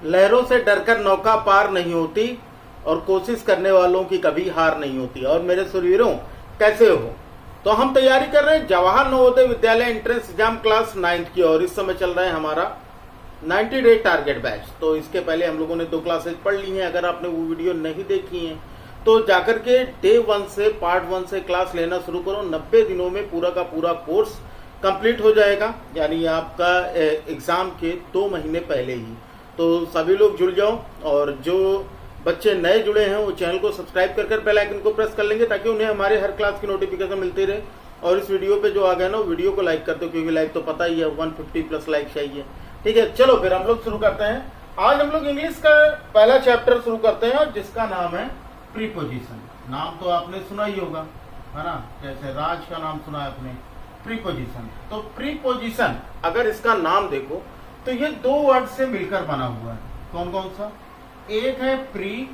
लहरों से डरकर नौका पार नहीं होती और कोशिश करने वालों की कभी हार नहीं होती। और मेरे सुरवीरों, कैसे हो? तो हम तैयारी कर रहे हैं Jawahar Navodaya Vidyalaya entrance exam class 9th की, और इस समय चल रहा है हमारा 90 डे टारगेट बैच। तो इसके पहले हम लोगों ने 2 क्लासेज पढ़ ली हैं। अगर आपने वो वीडियो नहीं देखी है तो जाकर के डे 1 से पार्ट 1 से क्लास लेना शुरू करो। 90 दिनों में पूरा का पूरा कोर्स कंप्लीट हो जाएगा, यानी आपका एग्जाम के 2 महीने पहले ही। तो सभी लोग जुड़ जाओ, और जो बच्चे नए जुड़े हैं वो चैनल को सब्सक्राइब कर बेल आइकन को प्रेस कर लेंगे, ताकि उन्हें हमारे हर क्लास की नोटिफिकेशन मिलती रहे। और इस वीडियो पे जो आ गया ना, वीडियो को लाइक कर दो, क्योंकि लाइक तो पता ही है 150 प्लस लाइक चाहिए। ठीक है, चलो फिर हम लोग शुरू करते हैं। आज हम लोग इंग्लिश का पहला चैप्टर शुरू करते हैं, और जिसका नाम है प्रीपोजिशन। नाम तो आपने सुना ही होगा, है ना? जैसे राज का नाम सुना है आपने, प्रीपोजिशन। तो प्रीपोजिशन अगर इसका नाम देखो तो ये 2 वर्ड से मिलकर बना हुआ है। कौन कौन सा? एक है प्री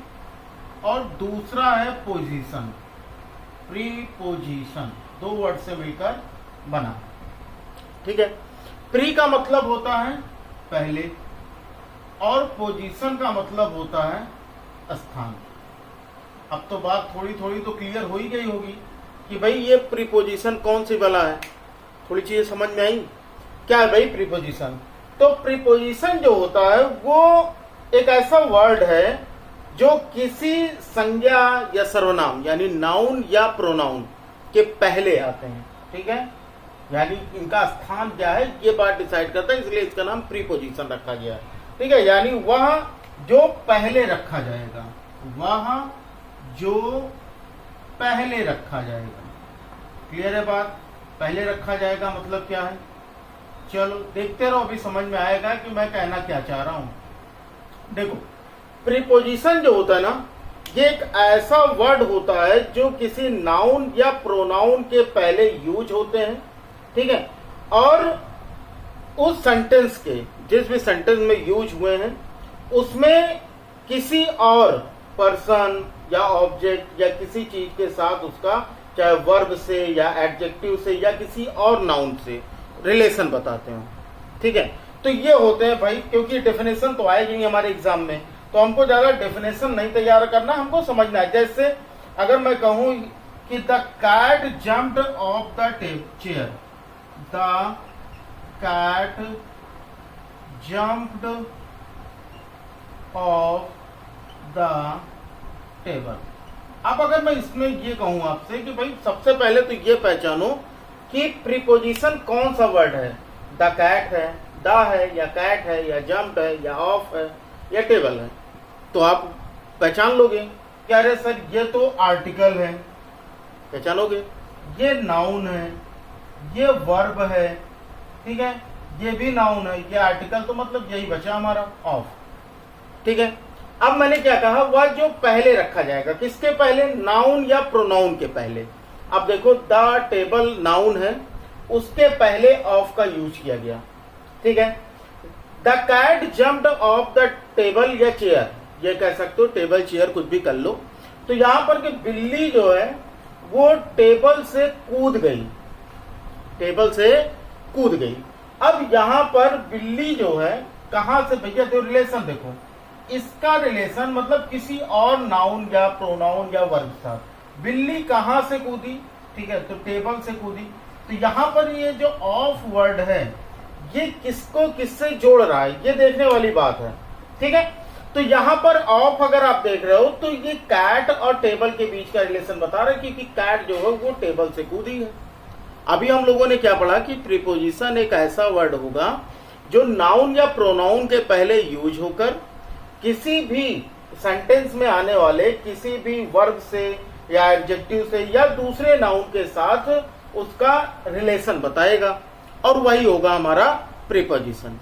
और दूसरा है पोजीशन। प्रीपोजिशन 2 वर्ड से मिलकर बना। ठीक है, प्री का मतलब होता है पहले, और पोजीशन का मतलब होता है स्थान। अब तो बात थोड़ी थोड़ी तो क्लियर हो ही गई होगी कि भाई ये प्रीपोजिशन कौन सी वाला है। थोड़ी चीजें समझ में आई। क्या है भाई प्रीपोजिशन? तो प्रीपोजिशन जो होता है वो एक ऐसा वर्ड है जो किसी संज्ञा या सर्वनाम, यानी नाउन या प्रोनाउन के पहले आते हैं। ठीक है, यानी इनका स्थान क्या है ये बात डिसाइड करता है, इसलिए इसका नाम प्रीपोजिशन रखा गया है। ठीक है, यानी वह जो पहले रखा जाएगा, वह जो पहले रखा जाएगा। क्लियर है बात? पहले रखा जाएगा मतलब क्या है? चलो देखते रहो, अभी समझ में आएगा कि मैं कहना क्या चाह रहा हूं। देखो, प्रीपोजिशन जो होता है ना, ये एक ऐसा वर्ड होता है जो किसी नाउन या प्रोनाउन के पहले यूज होते हैं। ठीक है, और उस सेंटेंस के, जिस भी सेंटेंस में यूज हुए हैं, उसमें किसी और पर्सन या ऑब्जेक्ट या किसी चीज के साथ उसका, चाहे वर्ब से या एडजेक्टिव से या किसी और नाउन से रिलेशन बताते हो। ठीक है, तो ये होते हैं भाई, क्योंकि डेफिनेशन तो आएगी नहीं हमारे एग्जाम में, तो हमको ज्यादा डेफिनेशन नहीं तैयार करना, हमको समझना है। जैसे अगर मैं कहूं कि the cat jumped off the chair, the cat jumped off the table. अब अगर मैं इसमें ये कहूं आपसे कि भाई सबसे पहले तो ये पहचानो कि प्रीपोजिशन कौन सा वर्ड है। द कैट है, द है, या कैट है, या जम्प्ड है, या ऑफ है, या टेबल है। तो आप पहचान लोगे कि अरे सर ये तो आर्टिकल है, पहचानोगे। ये नाउन है, ये वर्ब है। ठीक है, ये भी नाउन है, ये आर्टिकल, तो मतलब यही बचा हमारा ऑफ। ठीक है, अब मैंने क्या कहा, वह जो पहले रखा जाएगा। किसके पहले? नाउन या प्रोनाउन के पहले। अब देखो, द टेबल नाउन है, उसके पहले ऑफ का यूज किया गया। ठीक है, the cat jumped off the table या चेयर, ये कह सकते हो, टेबल चेयर कुछ भी कर लो। तो यहां पर कि बिल्ली जो है वो टेबल से कूद गई, टेबल से कूद गई। अब यहां पर बिल्ली जो है कहां से, भैया तो रिलेशन देखो, इसका रिलेशन मतलब किसी और नाउन या प्रोनाउन या वर्ब के साथ। बिल्ली कहां से कूदी? ठीक है, तो टेबल से कूदी। तो यहां पर ये जो ऑफ वर्ड है, ये किसको किससे जोड़ रहा है, ये देखने वाली बात है। ठीक है, तो यहां पर ऑफ अगर आप देख रहे हो तो ये कैट और टेबल के बीच का रिलेशन बता रहा है, क्योंकि कैट जो है वो टेबल से कूदी है। अभी हम लोगों ने क्या पढ़ा कि प्रीपोजिशन एक ऐसा वर्ड होगा जो नाउन या प्रोनाउन के पहले यूज होकर किसी भी सेंटेंस में आने वाले किसी भी वर्ब से या एडजेक्टिव से या दूसरे नाउन के साथ उसका रिलेशन बताएगा, और वही होगा हमारा प्रीपोजिशन।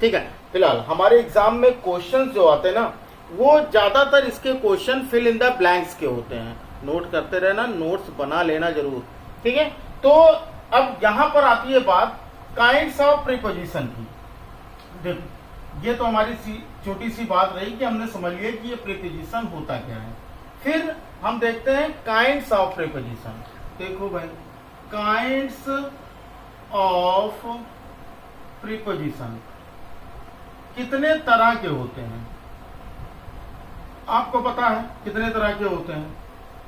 ठीक है, फिलहाल हमारे एग्जाम में क्वेश्चंस जो आते हैं ना, वो ज्यादातर इसके question fill in the blanks के होते हैं। नोट करते रहना, नोट्स बना लेना जरूर। ठीक है, तो अब यहां पर आती है बात काइंड्स ऑफ प्रीपोजिशन की। देखो, ये तो हमारी छोटी सी बात रही कि हमने समझ लिया कि ये प्रीपोजिशन होता क्या है। फिर हम देखते हैं काइंड्स ऑफ प्रीपोजिशन। देखो भाई, काइंड्स ऑफ प्रीपोजिशन कितने तरह के होते हैं? आपको पता है कितने तरह के होते हैं?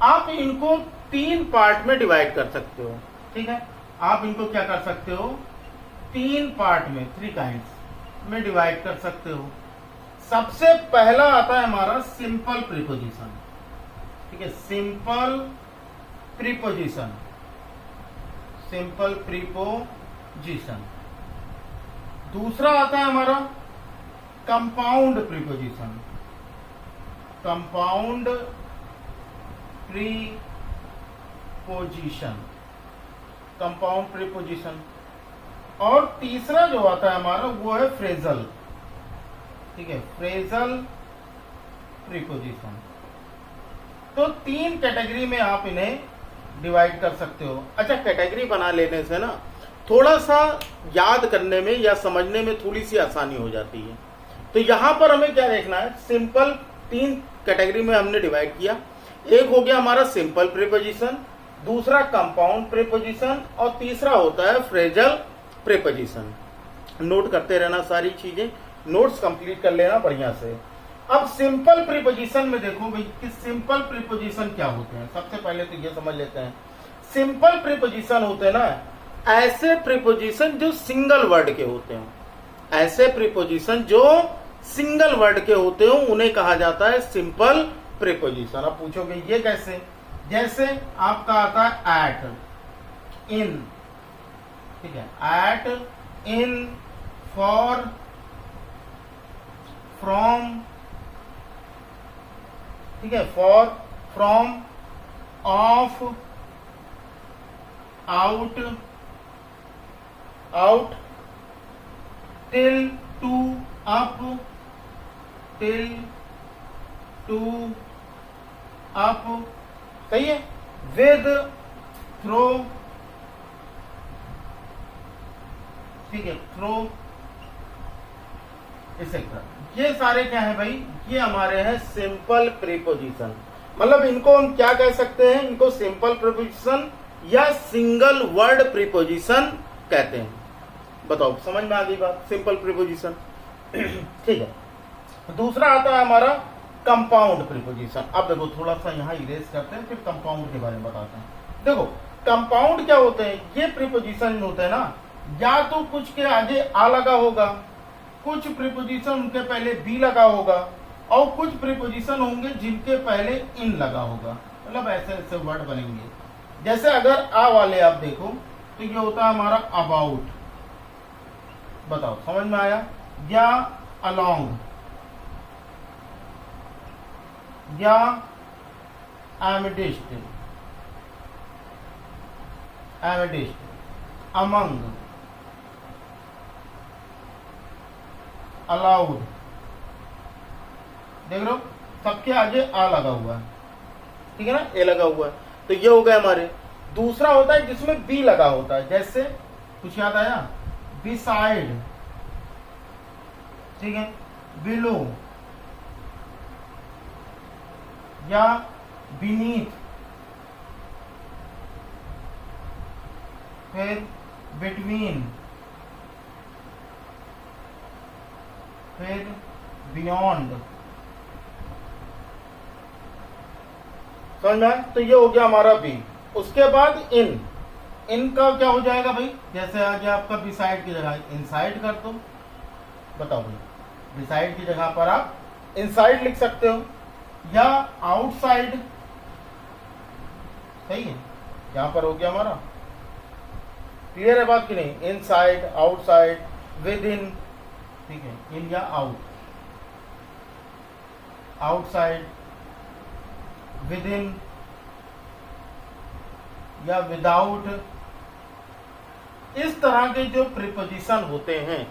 आप इनको 3 पार्ट में डिवाइड कर सकते हो, ठीक है? आप इनको क्या कर सकते हो? 3 पार्ट में, 3 काइंड्स में डिवाइड कर सकते हो। सबसे पहला आता है हमारा सिंपल प्रीपोजिशन, ठीक है? Simple preposition, simple preposition. दूसरा आता है हमारा compound preposition, compound preposition, compound preposition. और तीसरा जो आता है हमारा वो है फ्रेजल, ठीक है? Phrasal preposition. तो 3 कैटेगरी में आप इन्हें डिवाइड कर सकते हो। अच्छा, कैटेगरी बना लेने से ना थोड़ा सा याद करने में या समझने में थोड़ी सी आसानी हो जाती है। तो यहां पर हमें क्या देखना है? सिंपल 3 कैटेगरी में हमने डिवाइड किया। एक हो गया हमारा सिंपल प्रीपोजिशन, दूसरा कंपाउंड प्रीपोजिशन और तीसरा होता है फ्रेजल प्रीपोजिशन। नोट करते रहना सारी चीजें, नोट्स कंप्लीट कर लेना बढ़िया से। अब सिंपल प्रीपोजिशन में देखो भाई कि सिंपल प्रीपोजिशन क्या होते हैं। सबसे पहले तो ये समझ लेते हैं, सिंपल प्रीपोजिशन होते हैं ना ऐसे प्रीपोजिशन जो सिंगल वर्ड के होते हैं। ऐसे प्रीपोजिशन जो सिंगल वर्ड के होते हो उन्हें कहा जाता है सिंपल प्रीपोजिशन। अब पूछोगे ये कैसे? जैसे आपका आता है एट, इन, ठीक है? एट, इन, फॉर, फ्रॉम, ठीक है? For, from, off, out, out, till, to, up, till, to, up, सही है? विद, थ्रो, ठीक है? Throw, etcetera. ये सारे क्या है भाई? ये हमारे हैं सिंपल प्रीपोजिशन। मतलब इनको हम क्या कह सकते हैं? इनको सिंपल प्रीपोजिशन या सिंगल वर्ड प्रीपोजिशन कहते हैं। बताओ, समझ में आ गई बात? सिंपल प्रीपोजिशन, ठीक है? दूसरा आता है हमारा कंपाउंड प्रीपोजिशन। अब देखो थोड़ा सा यहाँ इरेज करते हैं, फिर कंपाउंड के बारे में बताते हैं। देखो कंपाउंड क्या होते हैं? ये प्रीपोजिशन होते हैं ना, या तो कुछ के आगे आ लगा होगा, कुछ प्रीपोजिशन उनके पहले बी लगा होगा, और कुछ प्रीपोजिशन होंगे जिनके पहले इन लगा होगा। मतलब ऐसे ऐसे वर्ड बनेंगे। जैसे अगर आ वाले आप देखो तो ये होता है हमारा अबाउट, बताओ समझ में आया? या अलोंग, या एमिडिस्ट, एमिडिस्ट, अमंग, अलाउड। देख लो सबके आगे आ लगा हुआ है, ठीक है ना? ए लगा हुआ है, तो ये हो गए हमारे। दूसरा होता है जिसमें बी लगा होता है, जैसे कुछ याद आया? बिसाइड, ठीक है? बिलो, या बीनीथ, फिर बिटवीन, फिर बियॉन्ड। समझ में? तो ये हो गया हमारा बी। उसके बाद इन, इनका क्या हो जाएगा भाई? जैसे आ गया आपका बिसाइड की जगह इनसाइड कर दो। बताओ भाई, बिसाइड की जगह पर आप इनसाइड लिख सकते हो, या आउटसाइड, सही है? यहां पर हो गया हमारा। क्लियर है बात की नहीं? इनसाइड, आउटसाइड, विद इन, ठीक है? इन या आउट, आउटसाइड, विद इन या विदाउट। इस तरह के जो प्रीपोजिशन होते हैं,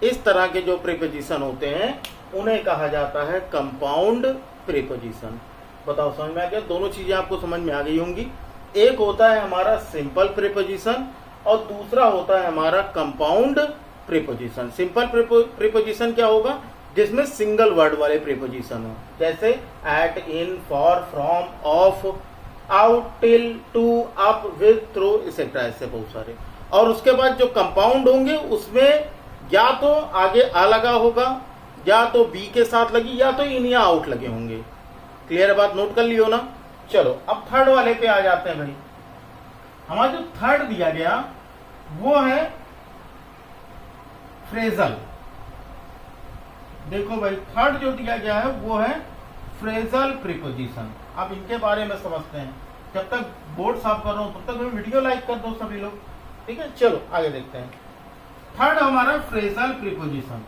इस तरह के जो प्रीपोजिशन होते हैं उन्हें कहा जाता है कंपाउंड प्रीपोजिशन। बताओ समझ में आ गया? दोनों चीजें आपको समझ में आ गई होंगी। एक होता है हमारा सिंपल प्रीपोजिशन और दूसरा होता है हमारा कंपाउंड प्रीपोजिशन। सिंपल प्रीपोजिशन क्या होगा? जिसमें सिंगल वर्ड वाले प्रीपोजिशन हो, जैसे at, in, for, from, off, out, till, to, up, with, through, etcetera, ऐसे बहुत सारे। और उसके बाद जो कंपाउंड होंगे उसमें या तो आगे आ लगा होगा, या तो बी के साथ लगी, या तो इन या आउट लगे होंगे। क्लियर बात, नोट कर लियो ना। चलो अब थर्ड वाले पे आ जाते हैं भाई। हमारा जो थर्ड दिया गया वो है फ्रेजल। देखो भाई थर्ड जो दिया गया है वो है फ्रेजल प्रीपोजिशन। अब इनके बारे में समझते हैं। जब तक बोर्ड साफ कर रहा हूं तब तक वीडियो लाइक कर दो सभी लोग, ठीक है। चलो आगे देखते हैं। थर्ड हमारा फ्रेजल प्रीपोजिशन।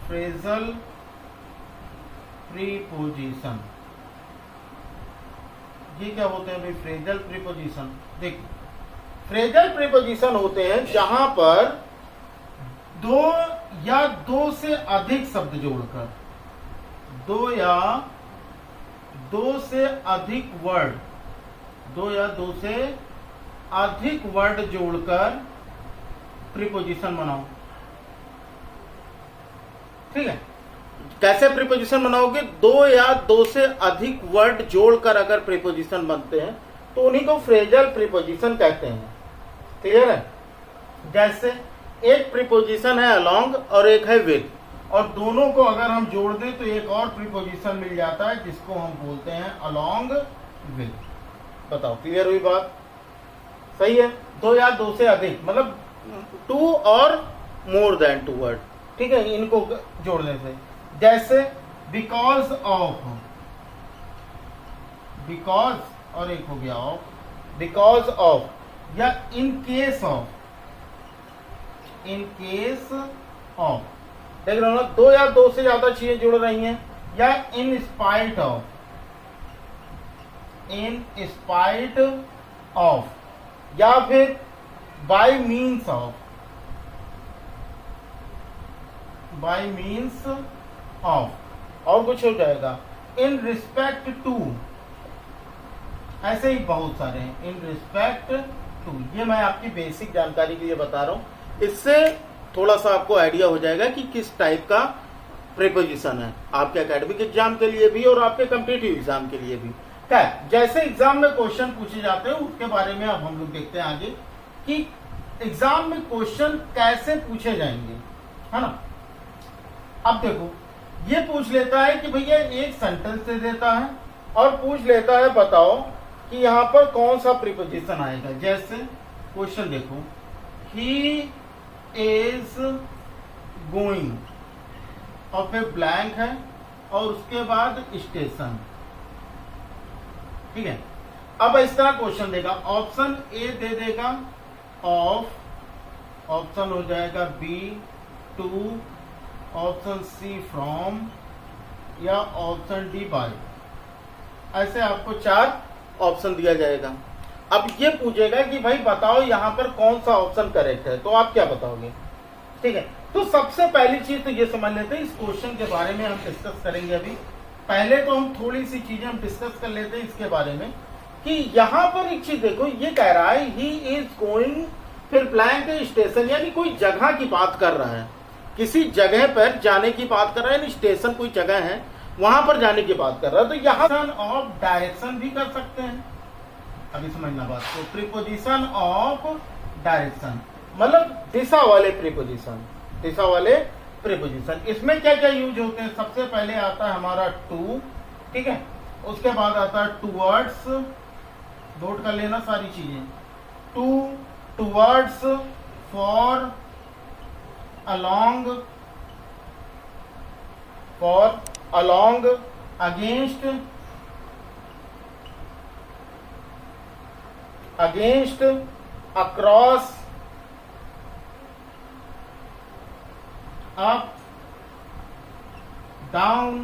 फ्रेजल प्रीपोजिशन ये क्या होते हैं भाई? फ्रेजल प्रीपोजिशन देखिए, फ्रेजल प्रीपोजिशन होते हैं जहां पर दो या दो से अधिक शब्द जोड़कर, दो या दो से अधिक वर्ड, दो या दो से अधिक वर्ड जोड़कर प्रीपोजिशन बनाओ। ठीक है, कैसे प्रीपोजिशन बनाओगे? दो या दो से अधिक वर्ड जोड़कर अगर प्रीपोजिशन बनते हैं तो उन्हीं को फ्रेजल प्रीपोजिशन कहते हैं। क्लियर है? जैसे एक प्रीपोजिशन है अलोंग और एक है विद, और दोनों को अगर हम जोड़ दें तो एक और प्रीपोजिशन मिल जाता है जिसको हम बोलते हैं अलोंग विद। बताओ क्लियर हुई बात? सही है। दो या दो से अधिक मतलब टू और मोर देन टू वर्ड, ठीक है, इनको जोड़ने से। जैसे बिकॉज ऑफ, बिकॉज और एक हो गया ऑफ, बिकॉज ऑफ, या in case of, in case of. देख रहे हो ना, दो या दो से ज्यादा चीजें जुड़ रही हैं। या in spite of, in spite of, या फिर bye means of, bye means of, और कुछ हो जाएगा इन रिस्पेक्ट टू। ऐसे ही बहुत सारे हैं। इन रिस्पेक्ट टू, ये मैं आपकी बेसिक जानकारी के लिए बता रहा हूं। इससे थोड़ा सा आपको आइडिया हो जाएगा कि किस टाइप का प्रीपोजिशन है आपके एकेडमिक एग्जाम के लिए भी और आपके कॉम्पिटिटिव एग्जाम के लिए भी। क्या जैसे एग्जाम में क्वेश्चन पूछे जाते हैं उसके बारे में अब हम लोग देखते हैं आगे कि एग्जाम में क्वेश्चन कैसे पूछे जाएंगे, है ना। अब देखो ये पूछ लेता है कि भैया एक सेंटेंस दे देता है और पूछ लेता है बताओ कि यहाँ पर कौन सा प्रीपोजिशन आएगा। जैसे क्वेश्चन देखो, ही इज गोइंग और फिर ब्लैंक है और उसके बाद स्टेशन। ठीक है, अब इस तरह क्वेश्चन देगा। ऑप्शन ए दे देगा ऑफ, ऑप्शन हो जाएगा B to, option C from, या ऑप्शन डी बाय। ऐसे आपको चार ऑप्शन दिया जाएगा। अब ये पूछेगा कि भाई बताओ यहाँ पर कौन सा ऑप्शन करेक्ट है, तो आप क्या बताओगे। ठीक है, तो सबसे पहली चीज तो ये समझ लेते हैं, इस क्वेश्चन के बारे में हम डिस्कस करेंगे अभी। पहले तो हम थोड़ी सी चीजें हम डिस्कस कर लेते हैं इसके बारे में कि यहाँ पर एक चीज देखो, ये कह रहा है ही इज गोइंग, फिर ब्लैंक स्टेशन, यानी कोई जगह की बात कर रहा है, किसी जगह पर जाने की बात कर रहा है। स्टेशन कोई जगह है वहां पर जाने की बात कर रहा है। तो यहाँ ऑफ डायरेक्शन भी कर सकते हैं, अभी समझना बात। तो प्रीपोजिशन ऑफ डायरेक्शन मतलब दिशा वाले प्रीपोजिशन, दिशा वाले प्रीपोजिशन। इसमें क्या क्या यूज होते हैं? सबसे पहले आता है हमारा टू, ठीक है, उसके बाद आता है टूवर्ड्स, नोट कर लेना सारी चीजें। To, towards, for, along, for, along, against, against, across, up, down,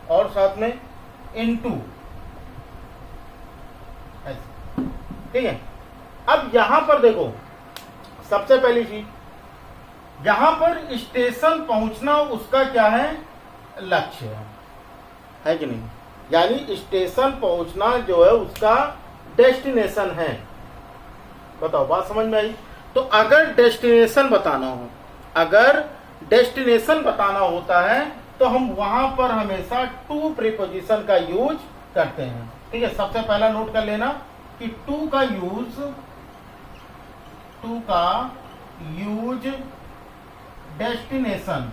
और साथ में into। ठीक है, अब यहां पर देखो सबसे पहली चीज, यहां पर स्टेशन पहुंचना उसका क्या है? लक्ष्य है कि नहीं? यानी स्टेशन पहुंचना जो है उसका डेस्टिनेशन है। बताओ बात समझ में आई? तो अगर डेस्टिनेशन बताना हो, अगर डेस्टिनेशन बताना होता है तो हम वहां पर हमेशा टू प्रीपोजिशन का यूज करते हैं। ठीक है, सबसे पहला नोट कर लेना कि टू का यूज टू का यूज डेस्टिनेशन,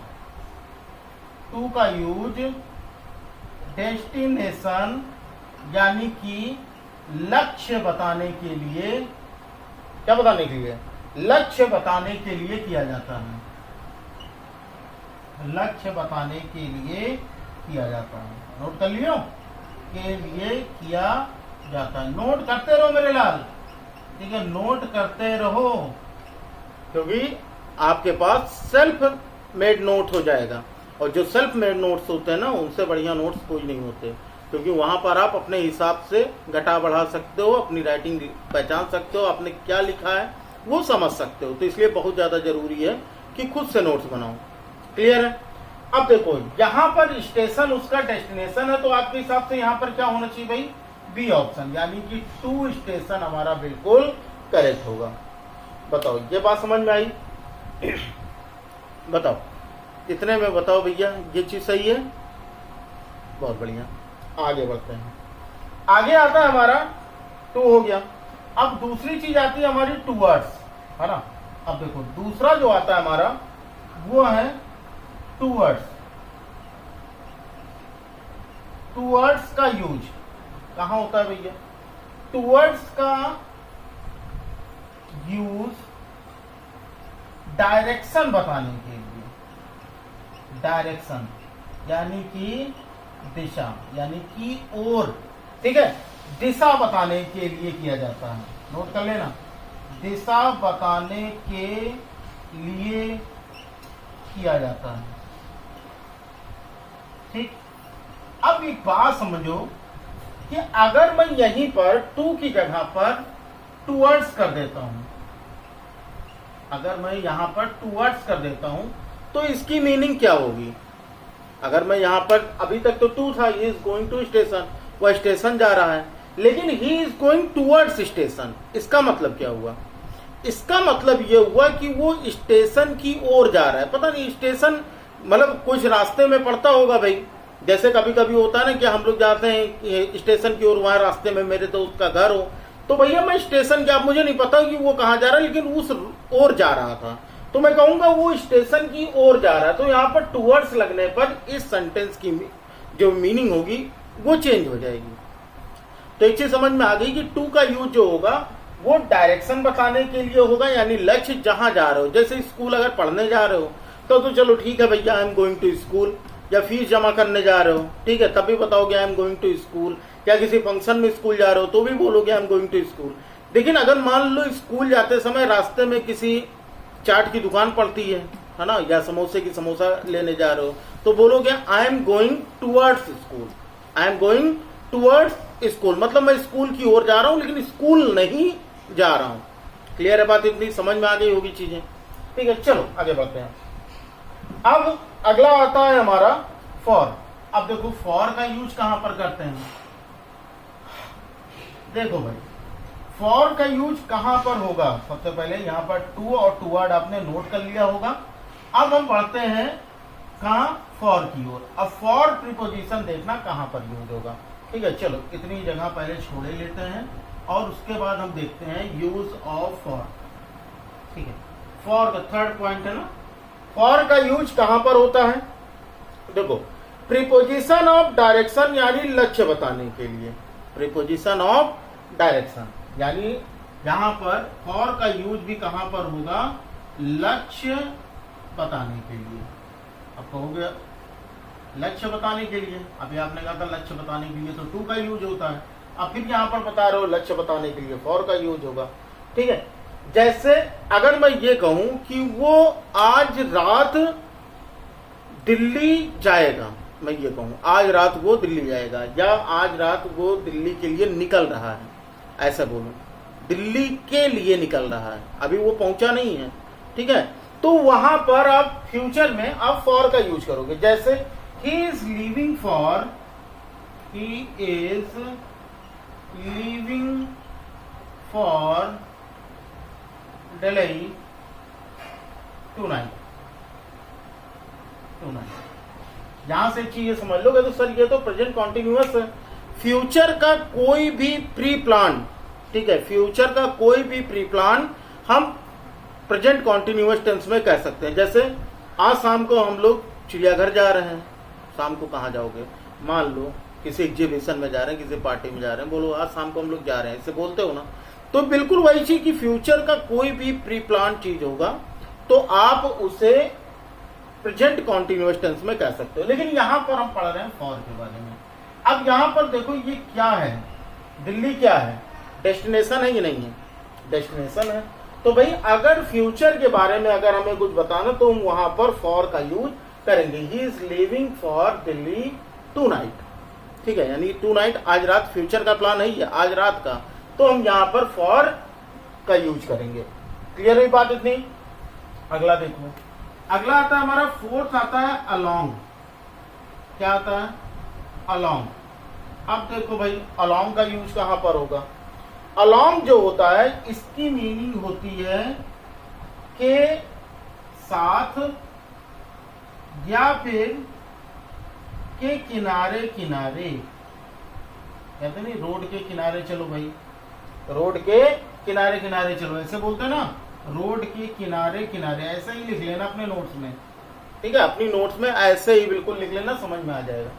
टू का यूज डेस्टिनेशन यानी कि लक्ष्य बताने के लिए, क्या बताने के लिए, लक्ष्य बताने के लिए किया जाता है, लक्ष्य बताने के लिए किया जाता है। नोट कर लियो, के लिए किया जाता है। नोट करते रहो मेरे लाल, ठीक है, नोट करते रहो, क्योंकि आपके पास सेल्फ मेड नोट हो जाएगा। और जो सेल्फ मेड नोट्स होते हैं ना, उनसे बढ़िया नोट्स कोई नहीं होते, क्योंकि वहां पर आप अपने हिसाब से घटा बढ़ा सकते हो, अपनी राइटिंग पहचान सकते हो, आपने क्या लिखा है वो समझ सकते हो। तो इसलिए बहुत ज्यादा जरूरी है कि खुद से नोट्स बनाओ। क्लियर है? अब देखो, यहाँ पर स्टेशन उसका डेस्टिनेशन है, तो आपके हिसाब से यहाँ पर क्या होना चाहिए भाई, बी ऑप्शन, यानी कि टू स्टेशन हमारा बिल्कुल करेक्ट होगा। बताओ, ये बात समझ में आई? बताओ, इतने में बताओ भैया, ये चीज सही है? बहुत बढ़िया, आगे बढ़ते हैं। आगे आता है हमारा टू, हो गया। अब दूसरी चीज आती है हमारी टूवर्ड्स, है ना। अब देखो, दूसरा जो आता है हमारा वो है टूवर्ड्स। टूवर्ड्स का यूज कहां होता है भैया? टूवर्ड्स का यूज डायरेक्शन बताने के लिए, डायरेक्शन यानी कि दिशा, यानी कि ओर, ठीक है, दिशा बताने के लिए किया जाता है। नोट कर लेना, दिशा बताने के लिए किया जाता है। ठीक, अब एक बात समझो कि अगर मैं यहीं पर टू की जगह पर टूवर्ड्स कर देता हूं, अगर मैं यहां पर टूवर्ड्स कर देता हूं, तो इसकी मीनिंग क्या होगी? अगर मैं यहां पर, अभी तक तो टू था, he is going to station, वह स्टेशन जा रहा है, लेकिन he is going towards station, इसका मतलब क्या हुआ? इसका मतलब यह हुआ कि वो स्टेशन की ओर जा रहा है। पता नहीं स्टेशन मतलब कुछ रास्ते में पड़ता होगा भाई, जैसे कभी कभी होता है ना कि हम लोग जाते हैं स्टेशन की ओर, वहां रास्ते में मेरे दोस्त का घर हो, तो भैया मैं स्टेशन क्या, मुझे नहीं पता कि वो कहाँ जा रहा है, लेकिन उस ओर जा रहा था, तो मैं कहूंगा वो स्टेशन की ओर जा रहा है। तो यहाँ पर टूवर्ड्स लगने पर इस सेंटेंस की जो मीनिंग होगी वो चेंज हो जाएगी। तो एक चीज समझ में आ गई कि टू का यूज जो होगा वो डायरेक्शन बताने के लिए होगा, यानी लक्ष्य जहां जा रहे हो। जैसे स्कूल अगर पढ़ने जा रहे हो तो चलो ठीक है भैया, I am going to school, या फीस जमा करने जा रहे हो, ठीक है, तब भी बताओगे I am going to school, या किसी फंक्शन में स्कूल जा रहे हो तो भी बोलोगे I am going to school. लेकिन अगर मान लो स्कूल जाते समय रास्ते में किसी चाट की दुकान पड़ती है ना, या समोसे की समोसा लेने जा रहे हो, तो बोलोगे I am going towards school, I am going towards school, मतलब मैं स्कूल की ओर जा रहा हूं लेकिन स्कूल नहीं जा रहा हूं। क्लियर है बात? इतनी समझ में आ गई होगी चीजें, ठीक है। चलो आगे बढ़ते हैं। अब अगला आता है हमारा फॉर। अब देखो फॉर का यूज कहां पर करते हैं, देखो भाई फॉर का यूज कहां पर होगा। सबसे पहले यहां पर टू और टूवर्ड आपने नोट कर लिया होगा। अब हम बढ़ते हैं कहां, फॉर की ओर। अब फॉर प्रीपोजिशन देखना कहां पर यूज होगा, ठीक है। चलो इतनी जगह पहले छोड़े लेते हैं और उसके बाद हम देखते हैं यूज ऑफ फॉर, ठीक है। फॉर का थर्ड पॉइंट है ना, फॉर का यूज कहां पर होता है? देखो प्रीपोजिशन ऑफ डायरेक्शन यानी लक्ष्य बताने के लिए, प्रीपोजिशन ऑफ डायरेक्शन यानी यहां पर फॉर का यूज भी कहां पर होगा, लक्ष्य बताने के लिए। अब कहोगे लक्ष्य बताने के लिए, अभी आपने कहा था लक्ष्य बताने के लिए तो टू का यूज होता है, अब फिर यहां पर बता रहे हो लक्ष्य बताने के लिए फॉर का यूज होगा, ठीक है। जैसे अगर मैं ये कहूं कि वो आज रात दिल्ली जाएगा, मैं ये कहूं आज रात वो दिल्ली जाएगा, या आज रात वो दिल्ली के लिए निकल रहा है, ऐसा बोलूं, दिल्ली के लिए निकल रहा है, अभी वो पहुंचा नहीं है, ठीक है। तो वहां पर आप फ्यूचर में आप फॉर का यूज करोगे। जैसे he is leaving for, he is leaving for Delhi tonight, यहां से चीजें समझ लोगे तो सर ये तो प्रेजेंट कॉन्टिन्यूअस है। फ्यूचर का कोई भी प्री प्लान, ठीक है, फ्यूचर का कोई भी प्री प्लान हम प्रेजेंट कॉन्टिन्यूअस टेंस में कह सकते हैं। जैसे आज शाम को हम लोग चिड़ियाघर जा रहे हैं। शाम को कहाँ जाओगे? मान लो किसी एग्जीबिशन में जा रहे हैं, किसी पार्टी में जा रहे हैं, बोलो आज शाम को हम लोग जा रहे हैं, इसे बोलते हो ना। तो बिल्कुल वही चीज कि फ्यूचर का कोई भी प्री प्लान चीज होगा तो आप उसे प्रेजेंट कॉन्टिन्यूअस टेंस में कह सकते हो। लेकिन यहां पर हम पढ़ रहे हैं फॉर के बारे में। अब यहां पर देखो ये क्या है, दिल्ली क्या है? डेस्टिनेशन है कि नहीं है? डेस्टिनेशन है। तो भाई अगर फ्यूचर के बारे में अगर हमें कुछ बताना तो हम वहां पर फॉर का यूज करेंगे। He is living for Delhi tonight, ठीक है, यानी टू नाइट आज रात, फ्यूचर का प्लान है ये आज रात का, तो हम यहां पर फॉर का यूज करेंगे। क्लियर हुई बात इतनी? अगला देखो, अगला आता है हमारा फोर्थ आता है अलोंग। क्या आता है? अलोंग। अब देखो भाई अलोंग का यूज कहां पर होगा? अलोंग जो होता है इसकी मीनिंग होती है के साथ या फिर के किनारे किनारे। कहते नहीं रोड के किनारे चलो भाई, रोड के किनारे किनारे चलो, ऐसे बोलते हैं ना, रोड के किनारे किनारे। ऐसे ही लिख लेना अपने नोट्स में, ठीक है, अपनी नोट्स में ऐसे ही बिल्कुल लिख लेना, समझ में आ जाएगा।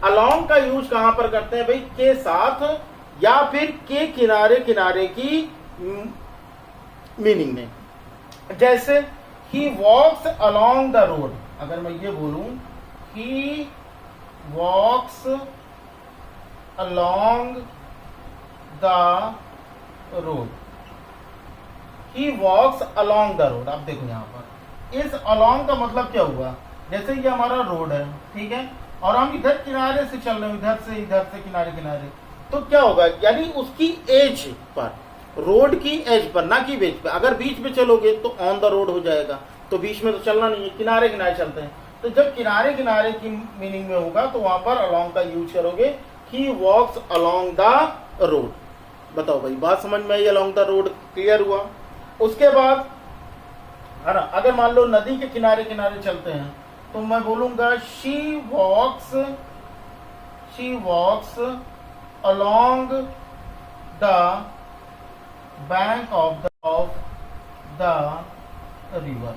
अलोंग का यूज कहां पर करते हैं भाई? के साथ या फिर के किनारे किनारे की मीनिंग में। जैसे he walks along the road, अगर मैं ये बोलूं he walks along the road, he walks along the road. अब देखो यहां पर इस अलोंग का मतलब क्या हुआ? जैसे ये हमारा रोड है, ठीक है, और हम इधर किनारे से चल रहे हैं, इधर से किनारे किनारे, तो क्या होगा? यानी उसकी एज पर, रोड की एज पर, ना कि बीच पे। अगर बीच में चलोगे तो ऑन द रोड हो जाएगा, तो बीच में तो चलना नहीं है, किनारे किनारे चलते हैं। तो जब किनारे किनारे की मीनिंग में होगा तो वहां पर अलोंग का यूज करोगे। ही वॉक्स अलोंग द रोड। बताओ भाई बात समझ में आई? अलोंग द रोड क्लियर हुआ? उसके बाद है ना, अगर मान लो नदी के किनारे किनारे चलते हैं तो मैं बोलूंगा she walks along the bank of the river.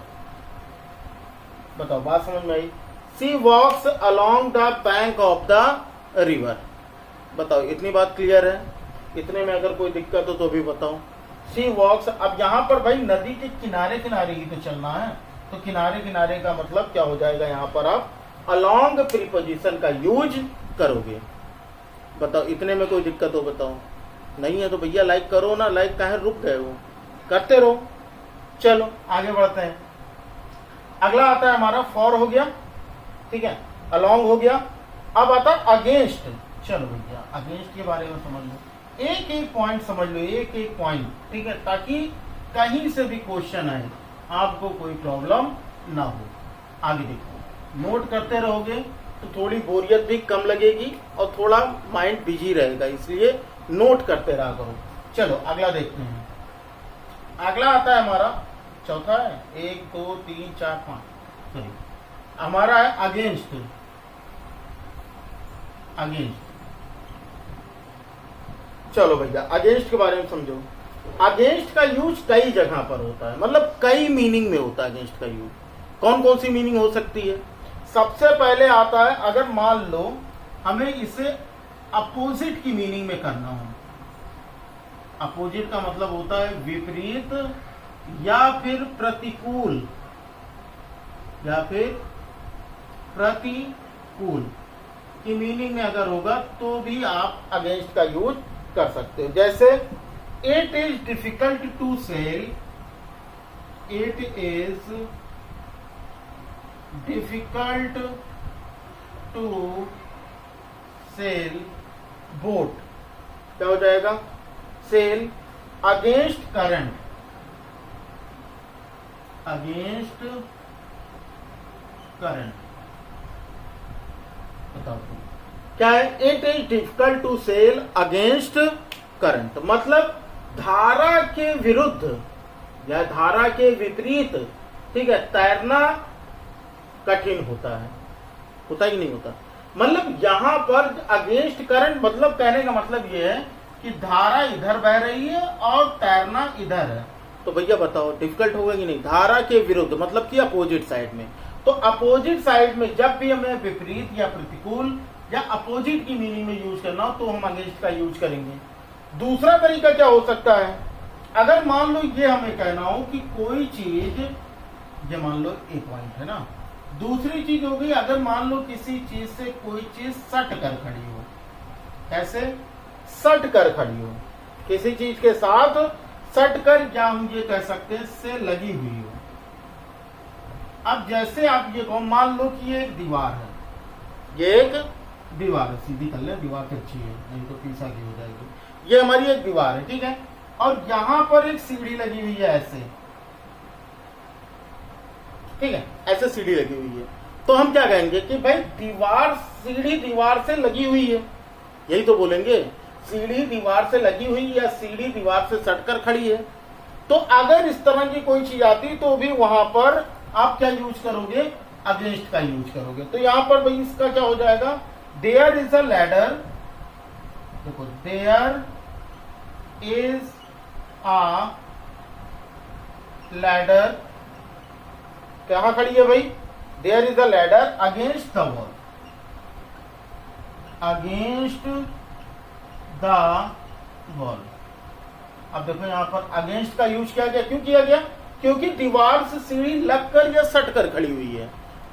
बताओ बात समझ में आई? She walks along the bank of the river. बताओ इतनी बात क्लियर है? इतने में अगर कोई दिक्कत हो तो भी बताओ। शी वॉक्स, अब यहां पर भाई नदी के किनारे किनारे ही तो चलना है, तो किनारे किनारे का मतलब क्या हो जाएगा? यहां पर आप अलोंग प्रीपोजिशन का यूज करोगे। बताओ इतने में कोई दिक्कत हो बताओ? नहीं है तो भैया लाइक करो ना, लाइक काहे रुक गए हो? करते रहो। चलो आगे बढ़ते हैं। अगला आता है हमारा फॉर हो गया, ठीक है, अलोंग हो गया। अब आता है अगेंस्ट। चलो भैया अगेंस्ट के बारे में समझ लो, एक एक पॉइंट समझ लो, एक एक पॉइंट, ठीक है, ताकि कहीं से भी क्वेश्चन आए आपको कोई प्रॉब्लम ना हो। आगे देखो, नोट करते रहोगे तो थोड़ी बोरियत भी कम लगेगी और थोड़ा माइंड बिजी रहेगा, इसलिए नोट करते रहा करो। चलो अगला देखते हैं। अगला आता है हमारा चौथा है, 1 2 3 4 5, सॉरी, हमारा है अगेंस्ट। अगेंस्ट, चलो भैया अगेंस्ट के बारे में समझो। अगेंस्ट का यूज कई जगह पर होता है, मतलब कई मीनिंग में होता है अगेंस्ट का यूज। कौन कौन सी मीनिंग हो सकती है? सबसे पहले आता है, अगर मान लो हमें इसे अपोजिट की मीनिंग में करना हो। अपोजिट का मतलब होता है विपरीत या फिर प्रतिकूल, या फिर प्रतिकूल की मीनिंग में अगर होगा तो भी आप अगेंस्ट का यूज कर सकते हो। जैसे it is difficult to sail, it is difficult to sail boat. क्या हो जाएगा? Sail against current, against current. बताओ क्या है? It is difficult to sail against current, मतलब धारा के विरुद्ध या धारा के विपरीत, ठीक है, तैरना कठिन होता है। होता ही नहीं होता? मतलब यहां पर अगेंस्ट करंट मतलब कहने का मतलब यह है कि धारा इधर बह रही है और तैरना इधर है, तो भैया बताओ डिफिकल्ट होगा कि नहीं। धारा के विरुद्ध मतलब कि अपोजिट साइड में। तो अपोजिट साइड में जब भी हमें विपरीत या प्रतिकूल या अपोजिट की मीनिंग में यूज करना हो तो हम अगेंस्ट का यूज करेंगे। दूसरा तरीका क्या हो सकता है, अगर मान लो ये हमें कहना हो कि कोई चीज, ये मान लो ए पॉइंट है ना, दूसरी चीज हो गई अगर मान लो किसी चीज से कोई चीज सट कर खड़ी हो, कैसे सट कर खड़ी हो, किसी चीज के साथ सट कर, या हम ये कह सकते हैं से लगी हुई हो। अब जैसे आप ये कहो, मान लो कि ये एक दीवार है, ये एक दीवार है, सीधी कर ले, दीवार तो अच्छी है नहीं तो पीछा की हो जाएगी। ये हमारी एक दीवार है, ठीक है, और यहां पर एक सीढ़ी लगी हुई है ऐसे, ठीक है, ऐसे सीढ़ी लगी हुई है। तो हम क्या कहेंगे कि भाई दीवार, सीढ़ी दीवार से लगी हुई है, यही तो बोलेंगे, सीढ़ी दीवार से लगी हुई या सीढ़ी दीवार से सटकर खड़ी है। तो अगर इस तरह की कोई चीज आती तो भी वहां पर आप क्या यूज करोगे, अगेंस्ट का यूज करोगे। तो यहां पर भाई इसका क्या हो जाएगा, देयर इज अ लैडर, देखो देयर इज अ लैडर, कहां खड़ी है भाई, there is a ladder against the wall, against the wall. अब देखो यहां पर अगेंस्ट का यूज किया गया, क्यों किया गया, क्योंकि दीवार से सीढ़ी लगकर या सटकर खड़ी हुई है,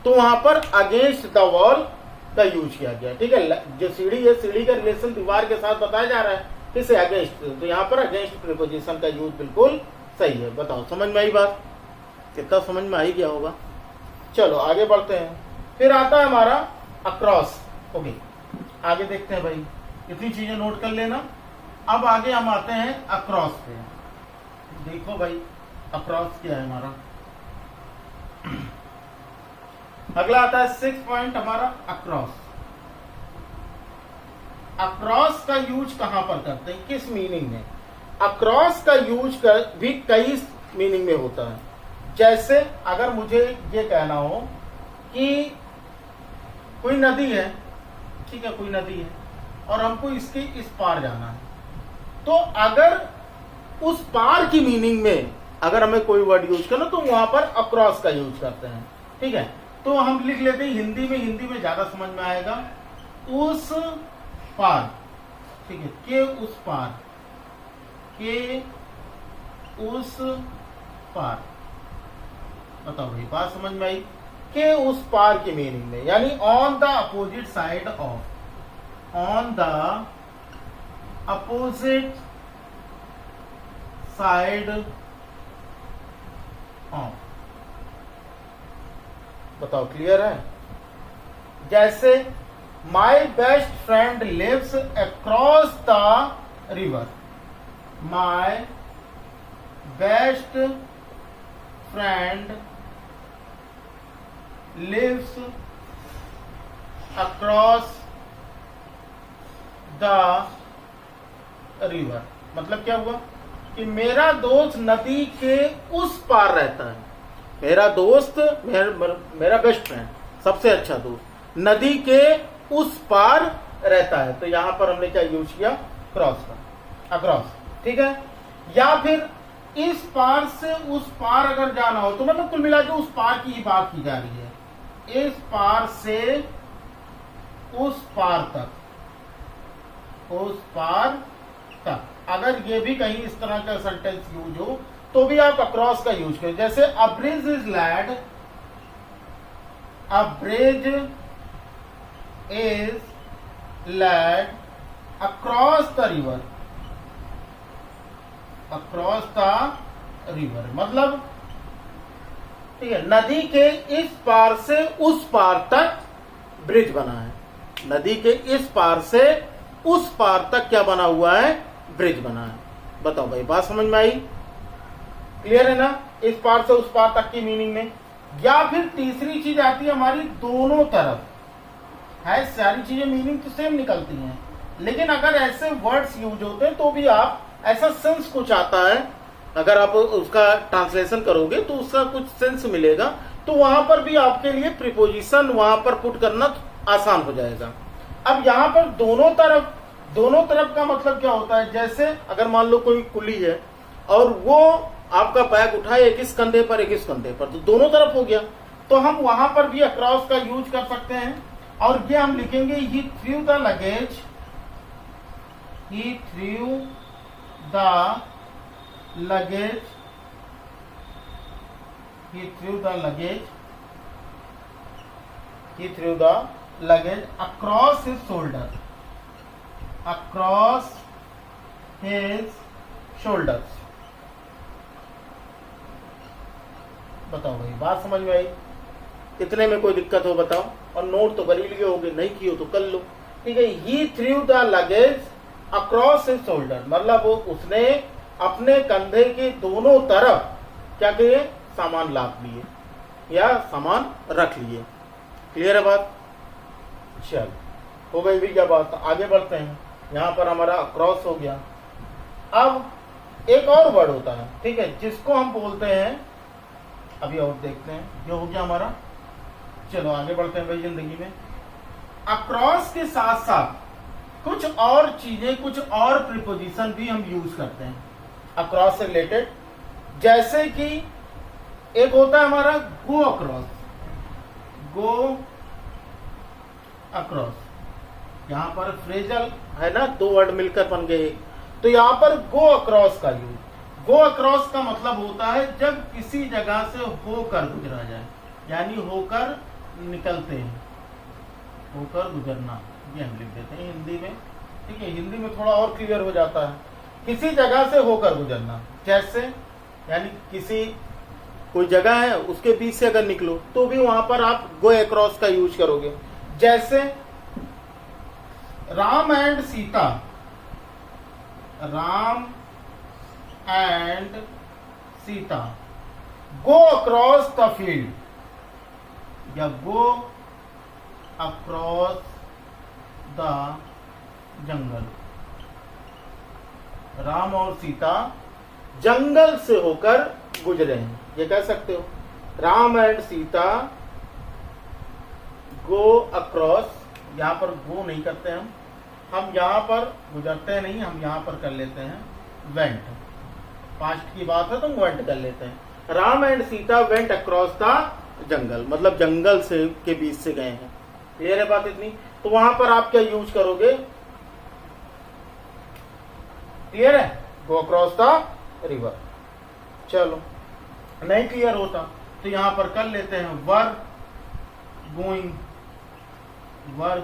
तो वहां पर अगेंस्ट द वॉल का यूज किया गया, ठीक है। जो सीढ़ी है, सीढ़ी का रिलेशन दीवार के साथ बताया जा रहा है, किसे, अगेंस्ट, तो यहाँ पर अगेंस्ट प्रीपोजिशन का यूज बिल्कुल सही है। बताओ समझ में आई बात, कितना समझ में आई गया होगा। चलो आगे बढ़ते हैं, फिर आता है हमारा अक्रॉस। ओके, आगे देखते हैं भाई, इतनी चीजें नोट कर लेना। अब आगे हम आते हैं अक्रॉस पे। देखो भाई अक्रॉस क्या है हमारा, अगला आता है 6 पॉइंट हमारा अक्रॉस। अक्रॉस का यूज कहां पर करते हैं, किस मीनिंग में। अक्रॉस का यूज कर भी कई मीनिंग में होता है। जैसे अगर मुझे ये कहना हो कि कोई नदी है, ठीक है, कोई नदी है और हमको इसके इस पार जाना है, तो अगर उस पार की मीनिंग में अगर हमें कोई वर्ड यूज करना तो वहां पर अक्रॉस का यूज करते हैं, ठीक है। तो हम लिख लेते हैं हिंदी में ज्यादा समझ में आएगा, उस पार, ठीक है, के उस पार, के उस पार। बताओ भाई बात समझ में आई, के उस पार की मीनिंग में, यानी on the opposite side of, on the opposite side of. बताओ क्लियर है। जैसे my best friend lives across the river, my best friend lives across the river. मतलब क्या हुआ कि मेरा दोस्त नदी के उस पार रहता है, मेरा दोस्त, मेरा बेस्ट फ्रेंड, सबसे अच्छा दोस्त नदी के उस पार रहता है। तो यहां पर हमने क्या यूज किया, क्रॉस का, अक्रॉस, ठीक है। या फिर इस पार से उस पार अगर जाना हो तो मतलब कुल मिला के उस पार की बात की जा रही है, इस पार से उस पार तक, उस पार तक। अगर ये भी कहीं इस तरह का सेंटेंस यूज हो तो भी आप अक्रॉस का यूज करें। जैसे a bridge is laid, a bridge is laid across the river, across the river मतलब, ठीक है, नदी के इस पार से उस पार तक ब्रिज बना है, नदी के इस पार से उस पार तक क्या बना हुआ है, ब्रिज बना है। बताओ भाई बात समझ में आई, क्लियर है ना, इस पार से उस पार तक की मीनिंग में। या फिर तीसरी चीज आती है हमारी दोनों तरफ है, सारी चीजें मीनिंग तो सेम निकलती हैं, लेकिन अगर ऐसे वर्ड्स यूज होते हैं तो भी आप ऐसा सेंस कुछ आता है, अगर आप उसका ट्रांसलेशन करोगे तो उसका कुछ सेंस मिलेगा, तो वहां पर भी आपके लिए प्रीपोजिशन वहां पर पुट करना आसान हो जाएगा। अब यहां पर दोनों तरफ का मतलब क्या होता है, जैसे अगर मान लो कोई कुली है और वो आपका बैग उठाए एक इस कंधे पर एक इस कंधे पर, तो दोनों तरफ हो गया। तो हम वहां पर भी अक्रॉस का यूज कर सकते हैं, और ये हम लिखेंगे he threw the luggage, he threw the luggage, he threw the luggage, he threw the luggage across his shoulder, across his shoulders। बताओ भाई, बात समझ में आई? इतने में कोई दिक्कत हो बताओ, और नोट तो कर ही लिए होगे, नहीं किए हो तो कर लो, ठीक है। he threw the luggage across his shoulder, मतलब वो उसने अपने कंधे के दोनों तरफ क्या किए, सामान लाद लिए या सामान रख लिए। क्लियर है बात? चल, हो गई भी क्या बात, आगे बढ़ते हैं। यहां पर हमारा अक्रॉस हो गया। अब एक और वर्ड होता है, ठीक है, जिसको हम बोलते हैं, अभी और देखते हैं, ये हो गया हमारा। चलो आगे बढ़ते हैं भाई जिंदगी में। अक्रॉस के साथ साथ कुछ और चीजें, कुछ और प्रीपोजिशन भी हम यूज करते हैं अक्रॉस से रिलेटेड। जैसे कि एक होता है हमारा गो अक्रॉस, गो अक्रॉस, यहां पर फ्रेजल है ना, दो वर्ड मिलकर बन गए, तो यहां पर गो अक्रॉस का यूज। गो अक्रॉस का मतलब होता है जब किसी जगह से होकर गुजरा जाए, यानी होकर निकलते हैं, होकर गुजरना, ये हम लिख देते हैं हिंदी में, ठीक है। हिंदी में थोड़ा और क्लियर हो जाता है, किसी जगह से होकर गुजरना। जैसे यानी किसी कोई जगह है उसके बीच से अगर निकलो तो भी वहां पर आप गो अक्रॉस का यूज करोगे। जैसे Ram and Sita, Ram and Sita go across the field, या go across the jungle. Ram और सीता जंगल से होकर गुजरे हैं, ये कह सकते हो। Ram and Sita go across, यहां पर गो नहीं करते हम यहां पर गुजरते नहीं, हम यहां पर कर लेते हैं वेंट। पास्ट की बात है तो वेंट कर लेते हैं। Ram and Sita went across the जंगल, मतलब जंगल से के बीच से गए हैं। क्लियर है बात इतनी? तो वहां पर आप क्या यूज करोगे? क्लियर है? गो अक्रॉस द रिवर। चलो, नहीं क्लियर होता तो यहां पर कर लेते हैं were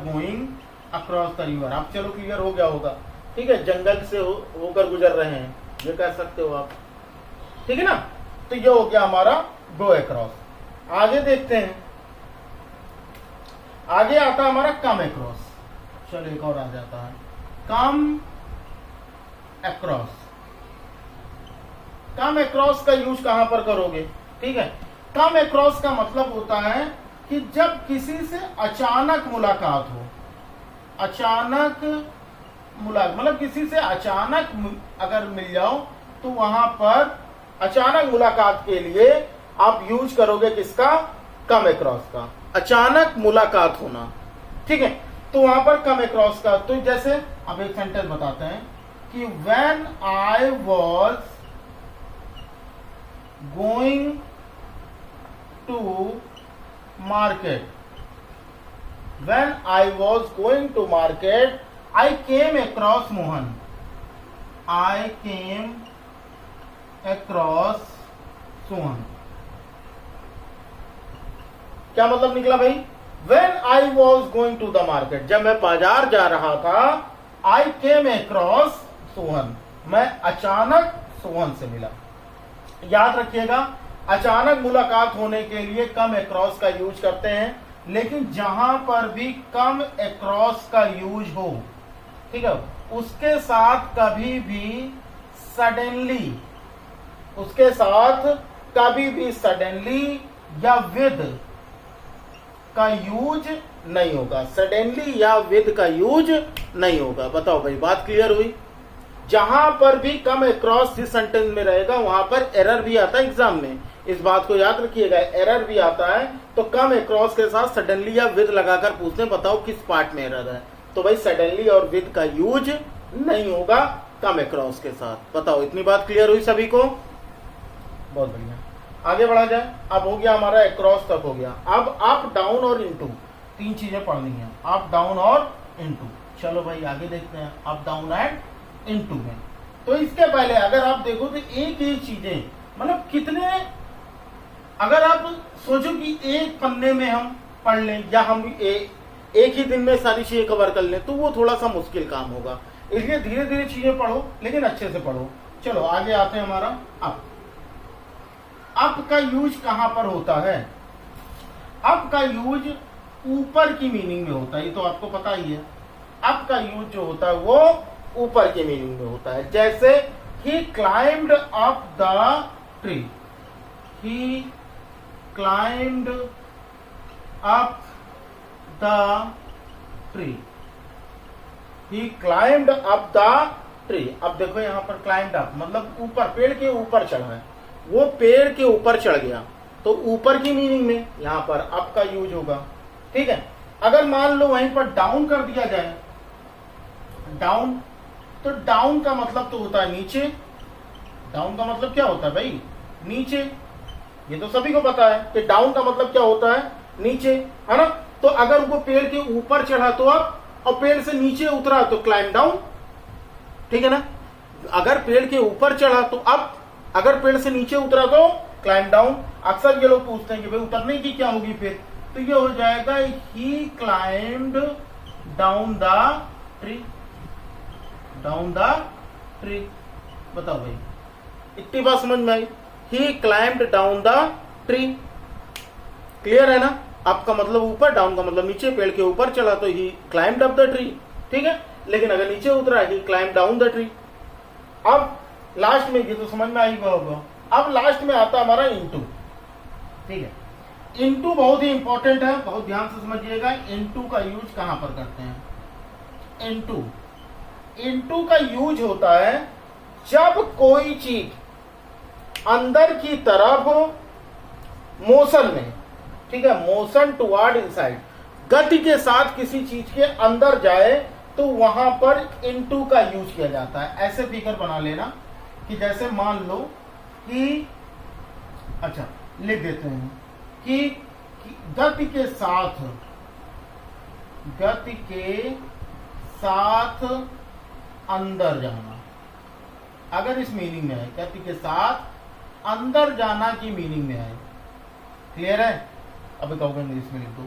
going across the river. आप चलो क्लियर हो गया होगा, ठीक है, जंगल से होकर गुजर रहे हैं, ये कह सकते हो आप, ठीक है ना। तो ये हो गया हमारा गो अक्रॉस। आगे देखते हैं, आगे आता है हमारा कम अक्रॉस। चलो एक और आ जाता है कम अक्रॉस। कम अक्रॉस का यूज कहां पर करोगे? ठीक है, कम अक्रॉस का मतलब होता है कि जब किसी से अचानक मुलाकात हो, अचानक मुलाकात मतलब किसी से अचानक अगर मिल जाओ तो वहां पर अचानक मुलाकात के लिए आप यूज करोगे किसका? कम अक्रॉस का। अचानक मुलाकात होना, ठीक है, तो वहां पर कम अक्रॉस का। तो जैसे अब एक सेंटेंस बताते हैं कि when I was going to market, when I was going to market, I came across Mohan. I came across Sohan. क्या मतलब निकला भाई? When I was going to the market, जब मैं बाजार जा रहा था, I came across Sohan, मैं अचानक सोहन से मिला। याद रखिएगा, अचानक मुलाकात होने के लिए कम अक्रॉस का यूज करते हैं, लेकिन जहां पर भी कम अक्रॉस का यूज हो, ठीक है, उसके साथ कभी भी सडनली, उसके साथ कभी भी सडनली या विद का यूज नहीं होगा। सडनली या विद का यूज नहीं होगा। बताओ भाई, बात क्लियर हुई? जहां पर भी कम अक्रॉस जिस सेंटेंस में रहेगा वहां पर एरर भी आता है एग्जाम में, इस बात को याद रखिएगा, एरर भी आता है। तो कम अक्रॉस के साथ सडनली या विद लगाकर पूछते हैं बताओ किस पार्ट में एरर है, तो भाई सडनली और विद का यूज नहीं होगा कम अक्रॉस के साथ। बताओ, इतनी बात क्लियर हुई सभी को? बहुत बढ़िया, आगे बढ़ा जाए। अब हो गया हमारा अक्रॉस तक हो गया। अब अप डाउन और इनटू, तीन चीजें पढ़नी है, अप डाउन और इनटू। चलो भाई आगे देखते हैं अप डाउन एंड इनटू में। तो इसके पहले अगर आप देखो तो एक एक चीजें मतलब कितने, अगर आप सोचो कि एक पन्ने में हम पढ़ लें या हम एक ही दिन में सारी चीजें कवर कर लें तो वो थोड़ा सा मुश्किल काम होगा, इसलिए धीरे धीरे चीजें पढ़ो लेकिन अच्छे से पढ़ो। चलो आगे आते हैं हमारा अप का यूज कहां पर होता है? अप का यूज ऊपर की मीनिंग में होता है, ये तो आपको पता ही है। अप का यूज जो होता है वो ऊपर के मीनिंग में होता है। जैसे he climbed up the tree, he climbed up the tree, he climbed up the tree. अब देखो यहां पर क्लाइम्ड अप मतलब ऊपर, पेड़ के ऊपर चढ़ा है, वो पेड़ के ऊपर चढ़ गया, तो ऊपर की मीनिंग में यहां पर अप का यूज होगा। ठीक है, अगर मान लो वहीं पर डाउन कर दिया जाए, डाउन, तो डाउन का मतलब तो होता है नीचे। डाउन का मतलब क्या होता है भाई? नीचे। ये तो सभी को पता है कि डाउन का मतलब क्या होता है, नीचे, है ना। तो अगर वो पेड़ के ऊपर चढ़ा तो अप, और पेड़ से नीचे उतरा तो क्लाइम डाउन, ठीक है ना। अगर पेड़ के ऊपर चढ़ा तो अप, अगर पेड़ से नीचे उतरा तो क्लाइम डाउन। अक्सर ये लोग पूछते हैं कि भाई उतरने की क्या होगी फिर, तो ये हो जाएगा he climbed down the tree, down the tree. बताओ भाई इतनी बात समझ में आई? He climbed down the tree, clear है ना। अप का मतलब ऊपर, डाउन का मतलब नीचे, पेड़ के ऊपर चला तो ही क्लाइम्ड अप द ट्री, ठीक है। लेकिन अगर नीचे उतरा ही क्लाइम्ड डाउन द ट्री। अब लास्ट में ये तो समझ में आई होगा। अब लास्ट में आता हमारा इनटू, ठीक है। इनटू बहुत ही इंपॉर्टेंट है, बहुत ध्यान से समझिएगा। इनटू का यूज कहां पर करते हैं? इनटू, इनटू का यूज होता है जब कोई चीज अंदर की तरफ मोशन में, ठीक है, मोशन टुवर्ड इनसाइड, गति के साथ किसी चीज के अंदर जाए तो वहां पर इनटू का यूज किया जाता है। ऐसे फिगर बना लेना कि जैसे मान लो कि, अच्छा लिख देते हैं कि गति के साथ, गति के साथ अंदर जाना, अगर इस मीनिंग में है, गति के साथ अंदर जाना की मीनिंग में है, क्लियर है। अब कहोगे इंग्लिश में लिख दो,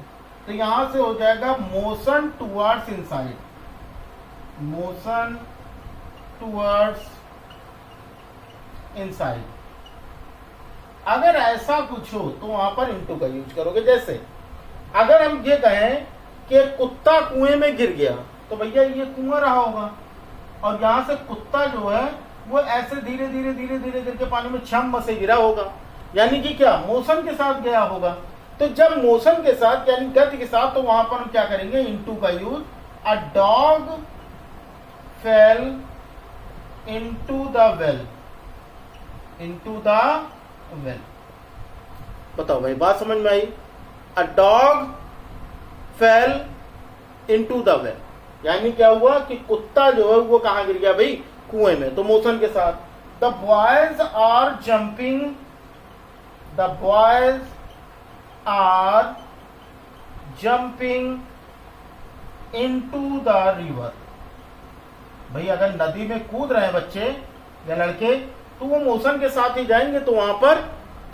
तो यहां से हो जाएगा motion towards inside, motion towards inside. अगर ऐसा कुछ हो तो वहां पर इनटू का यूज करोगे। जैसे अगर हम ये कहें कि कुत्ता कुएं में गिर गया, तो भैया ये कुआं रहा होगा और यहां से कुत्ता जो है वो ऐसे धीरे धीरे धीरे धीरे करके पानी में छम से गिरा होगा, यानी कि क्या, मोशन के साथ गया होगा। तो जब मोशन के साथ यानी गति के साथ, तो वहां पर हम क्या करेंगे, इनटू का use. A dog fell into the well, into the well. बताओ भाई बात समझ में आई? A dog fell into the well, यानी क्या हुआ कि कुत्ता जो है वो कहां गिर गया भाई, कुएं में, तो मोशन के साथ। The boys are jumping, the boys are jumping into the river. भाई अगर नदी में कूद रहे हैं बच्चे या लड़के तो वो मोशन के साथ ही जाएंगे, तो वहां पर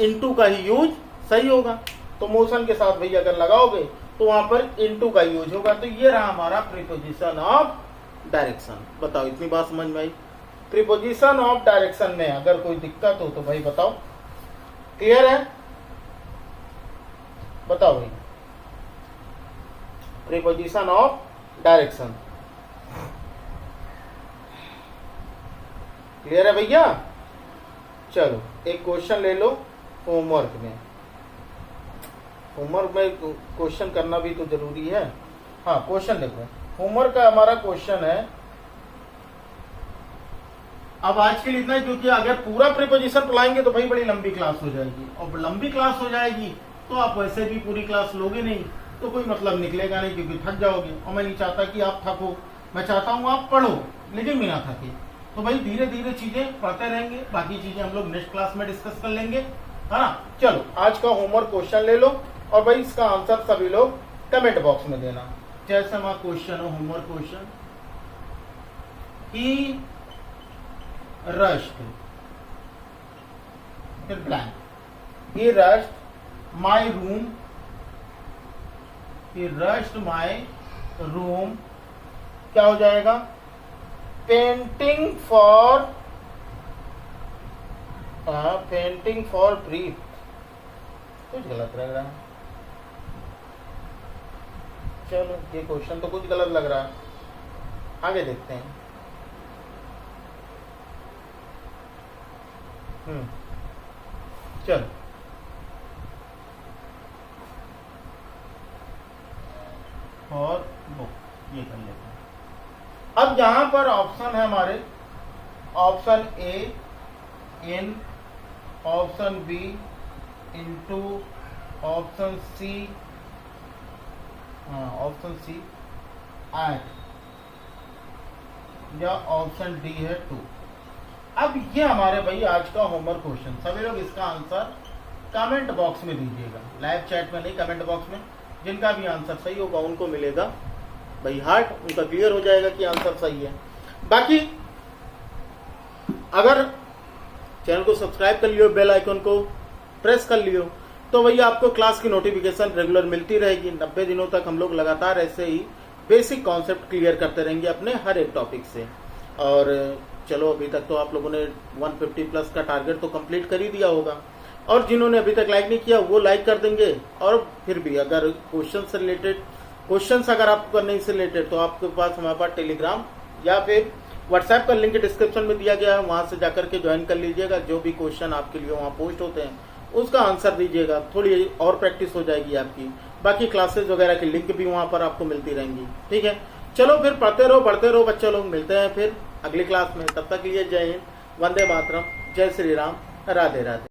इनटू का ही यूज सही होगा। तो मोशन के साथ भैया अगर लगाओगे तो वहां पर इनटू का यूज होगा। तो ये रहा हमारा प्रीपोजिशन ऑफ डायरेक्शन। बताओ इतनी बात समझ में आई? प्रीपोजिशन ऑफ डायरेक्शन में अगर कोई दिक्कत हो तो भाई बताओ, क्लियर है? बताओ भाई प्रीपोजिशन ऑफ डायरेक्शन क्लियर है भैया? चलो एक क्वेश्चन ले लो होमवर्क में। होमवर्क में क्वेश्चन करना भी तो जरूरी है। हाँ क्वेश्चन देखो, होमवर्क का हमारा क्वेश्चन है। अब आज के लिए इतना ही, क्योंकि अगर पूरा प्रीपोजिशन पढ़ाएंगे तो भाई बड़ी लंबी क्लास हो जाएगी, और लंबी क्लास हो जाएगी तो आप वैसे भी पूरी क्लास लोगे नहीं, तो कोई मतलब निकलेगा नहीं, क्योंकि थक जाओगे। और मैं नहीं चाहता कि आप थको, मैं चाहता हूं आप पढ़ो लेकिन बिना थके। तो भाई धीरे धीरे चीजें पढ़ते रहेंगे, बाकी चीजें हम लोग नेक्स्ट क्लास में डिस्कस कर लेंगे, है ना। चलो आज का होमवर्क क्वेश्चन ले लो और भाई इसका आंसर सभी लोग कमेंट बॉक्स में देना। जैसे हमारा क्वेश्चन हो, होमवर्क क्वेश्चन, ही रश्ड, फिर blank, he rushed my room, he rushed my room, क्या हो जाएगा, पेंटिंग फॉर ब्रीथ, कुछ गलत लग रहा है। चलो ये क्वेश्चन तो कुछ गलत लग रहा है, आगे देखते हैं। चलो और बुक ये कर लेते हैं। अब यहां पर ऑप्शन है हमारे, option A in, option B into, option C, option C at, या ऑप्शन डी है 2। अब ये हमारे भाई आज का होमवर्क क्वेश्चन, सभी लोग इसका आंसर कमेंट बॉक्स में दीजिएगा, लाइव चैट में नहीं, कमेंट बॉक्स में। जिनका भी आंसर सही होगा उनको मिलेगा भाई हार्ट, उनका क्लियर हो जाएगा कि आंसर सही है। बाकी अगर चैनल को सब्सक्राइब कर लियो, बेल आइकन को प्रेस कर लियो, तो भैया आपको क्लास की नोटिफिकेशन रेगुलर मिलती रहेगी। 90 दिनों तक हम लोग लगातार ऐसे ही बेसिक कॉन्सेप्ट क्लियर करते रहेंगे अपने हर एक टॉपिक से। और चलो अभी तक तो आप लोगों ने 150 प्लस का टारगेट तो कंप्लीट कर ही दिया होगा, और जिन्होंने अभी तक लाइक नहीं किया वो लाइक कर देंगे। और फिर भी अगर क्वेश्चन से रिलेटेड क्वेश्चंस अगर आपको करने से रिलेटेड, तो आपके पास हमारे पास टेलीग्राम या फिर व्हाट्सएप का लिंक डिस्क्रिप्शन में दिया गया है, वहां से जाकर के ज्वाइन कर लीजिएगा। जो भी क्वेश्चन आपके लिए वहां पोस्ट होते हैं उसका आंसर दीजिएगा, थोड़ी और प्रैक्टिस हो जाएगी आपकी। बाकी क्लासेस वगैरह की लिंक भी वहां पर आपको मिलती रहेंगी, ठीक है। चलो फिर पढ़ते रहो, बढ़ते रहो बच्चे लोग, मिलते हैं फिर अगली क्लास में। तब तक लिए जय हिंद, वंदे मातरम, जय श्री राम, राधे राधे।